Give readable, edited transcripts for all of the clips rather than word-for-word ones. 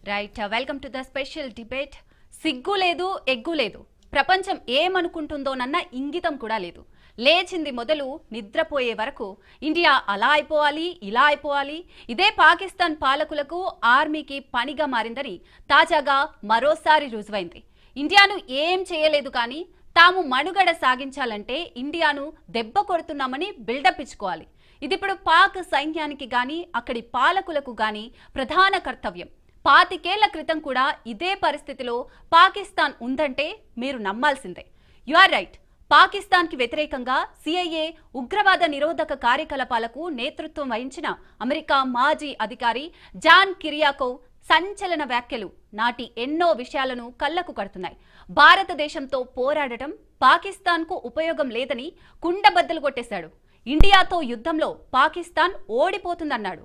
Right welcome to the special debate. సిగ్గు లేదు, egg లేదు, ప్రపంచం ఏమనుకుంటుందోనన్న ఇంగితం కూడా లేదు. లేచింది మొదలు నిద్రపోయే వరకు ఇండియా అలా అయిపోవాలి, ఇలా అయిపోవాలి, ఇదే పాకిస్తాన్ పాలకులకు ఆర్మీకి పనిగా మారిందని తాజాగా మరోసారి రుజువైంది. ఇండియాను ఏం చేయలేదు కానీ తాము మనుగడ సాగించాలంటే ఇండియాను దెబ్బ కొడుతున్నామని బిల్డప్ ఇచ్చుకోవాలి. ఇది ఇప్పుడు పాక్ సైన్యానికి గాని అక్కడి పాలకులకు గాని ప్రధాన కర్తవ్యం. 25 ఏళ్ల క్రితం కూడా ఇదే పరిస్థితిలో పాకిస్తాన్ ఉందంటే మీరు నమ్మాల్సిందే. You are right. పాకిస్తాన్కి వ్యతిరేకంగా సిఐఏ ఉగ్రవాద నిరోధక కార్యకలాపాలకు నేతృత్వం వహించిన అమెరికా మాజీ అధికారి జాన్ కిరియాకోవ్ సంచలన వ్యాఖ్యలు నాటి ఎన్నో విషయాలను కళ్లకు కడుతున్నాయి. భారతదేశంతో పోరాడటం పాకిస్తాన్కు ఉపయోగం లేదని కుండబద్దలు కొట్టేశాడు. ఇండియాతో యుద్ధంలో పాకిస్తాన్ ఓడిపోతుందన్నాడు.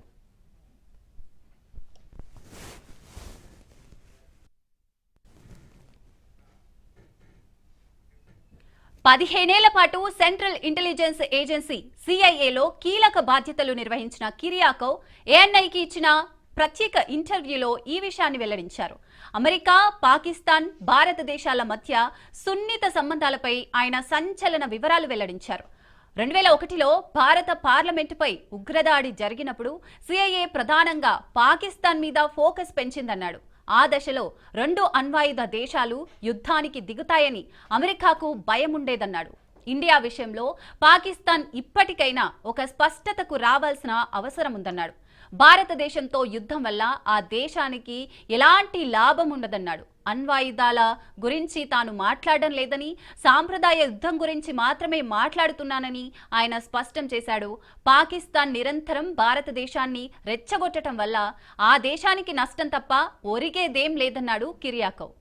పదిహేనేళ్ల పాటు సెంట్రల్ ఇంటెలిజెన్స్ ఏజెన్సీ సిఐఏలో కీలక బాధ్యతలు నిర్వహించిన కిరియాకోవ్ ఏఎన్ఐకి ఇచ్చిన ప్రత్యేక ఇంటర్వ్యూలో ఈ విషయాన్ని వెల్లడించారు. అమెరికా, పాకిస్తాన్, భారతదేశాల మధ్య సున్నిత సంబంధాలపై ఆయన సంచలన వివరాలు వెల్లడించారు. 2001లో భారత పార్లమెంటుపై ఉగ్రదాడి జరిగినప్పుడు సిఐఏ ప్రధానంగా పాకిస్తాన్ మీద ఫోకస్ పెంచిందన్నాడు. ఆ దశలో 2 అణ్వాయుధ దేశాలు యుద్ధానికి దిగుతాయని అమెరికాకు భయం ఉండేదన్నాడు. ఇండియా విషయంలో పాకిస్తాన్ ఇప్పటికైనా ఒక స్పష్టతకు రావాల్సిన అవసరం ఉందన్నాడు. భారతదేశంతో యుద్ధం వల్ల ఆ దేశానికి ఎలాంటి లాభం ఉండదన్నాడు. అణ్వాయుధాల గురించి తాను మాట్లాడడం లేదని, సాంప్రదాయ యుద్ధం గురించి మాత్రమే మాట్లాడుతున్నానని ఆయన స్పష్టం చేశాడు. పాకిస్తాన్ నిరంతరం భారతదేశాన్ని రెచ్చగొట్టడం వల్ల ఆ దేశానికి నష్టం తప్ప ఒరిగేదేం లేదన్నాడు కిరియాకోవ్.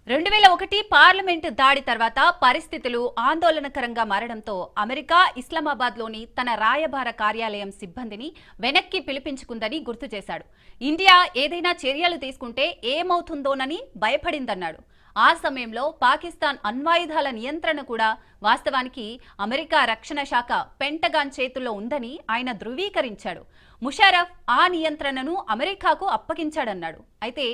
2001 పార్లమెంటు దాడి తర్వాత పరిస్థితులు ఆందోళనకరంగా మారడంతో అమెరికా ఇస్లామాబాద్లోని తన రాయబార కార్యాలయం సిబ్బందిని వెనక్కి పిలిపించుకుందని గుర్తు చేశాడు. ఇండియా ఏదైనా చర్యలు తీసుకుంటే ఏమవుతుందోనని భయపడిందన్నాడు. ఆ సమయంలో పాకిస్తాన్ అణ్వాయుధాల నియంత్రణ కూడా వాస్తవానికి అమెరికా రక్షణ శాఖ పెంటగాన్ చేతుల్లో ఉందని ఆయన ధృవీకరించాడు. ముషర్రఫ్ ఆ నియంత్రణను అమెరికాకు అప్పగించాడన్నాడు. అయితే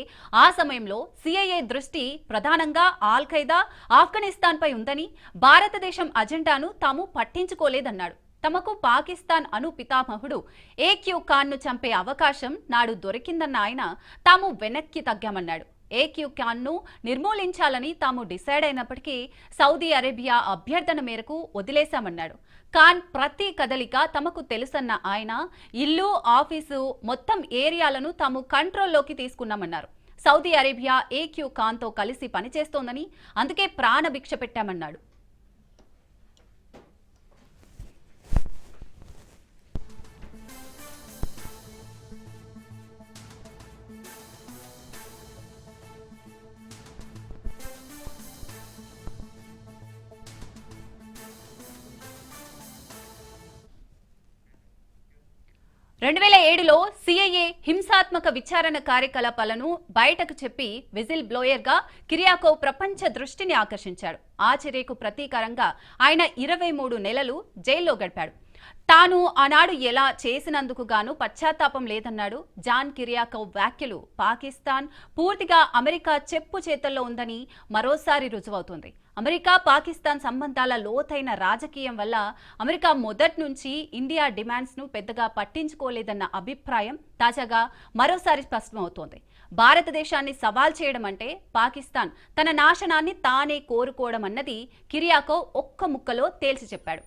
ఆ సమయంలో సిఐఏ దృష్టి ప్రధానంగా ఆల్ ఖైదా, ఆఫ్ఘనిస్తాన్పై ఉందని, భారతదేశం అజెండాను తాము పట్టించుకోలేదన్నాడు. తమకు పాకిస్తాన్ అణు పితామహుడు ఏక్యూ ఖాన్ను చంపే అవకాశం నాడు దొరికిందన్న ఆయన తాము వెనక్కి తగ్గామన్నాడు. ఏక్యూ ఖాన్ను నిర్మూలించాలని తాము డిసైడ్ అయినప్పటికీ సౌదీ అరేబియా అభ్యర్థన మేరకు వదిలేశామన్నాడు. ఖాన్ ప్రతి కదలిక తమకు తెలుసన్న ఆయన ఇల్లు, ఆఫీసు మొత్తం ఏరియాలను తాము కంట్రోల్లోకి తీసుకున్నామన్నారు. సౌదీ అరేబియా ఏక్యూ ఖాన్తో కలిసి పనిచేస్తోందని, అందుకే ప్రాణభిక్ష పెట్టామన్నాడు. రెండు 2007లో సిఐఏ హింసాత్మక విచారణ కార్యకలాపాలను బయటకు చెప్పి విజిల్ బ్లోయర్గా కిరియాకోవ్ ప్రపంచ దృష్టిని ఆకర్షించాడు. ఆ చర్యకు ప్రతీకారంగా ఆయన 23 నెలలు జైల్లో గడిపాడు. తాను ఆనాడు ఎలా చేసినందుకు గాను పశ్చాత్తాపం లేదన్నాడు. జాన్ కిరియాకోవ్ వ్యాఖ్యలు పాకిస్తాన్ పూర్తిగా అమెరికా చెప్పు చేతల్లో ఉందని మరోసారి రుజువవుతుంది. అమెరికా పాకిస్తాన్ సంబంధాల లోతైన రాజకీయం వల్ల అమెరికా మొదటి నుంచి ఇండియా డిమాండ్స్ ను పెద్దగా పట్టించుకోలేదన్న అభిప్రాయం తాజాగా మరోసారి స్పష్టమవుతోంది. భారతదేశాన్ని సవాల్ చేయడం అంటే పాకిస్తాన్ తన నాశనాన్ని తానే కోరుకోవడం అన్నది కిరియాకోవ్ ఒక్క ముక్కలో తేల్చి చెప్పాడు.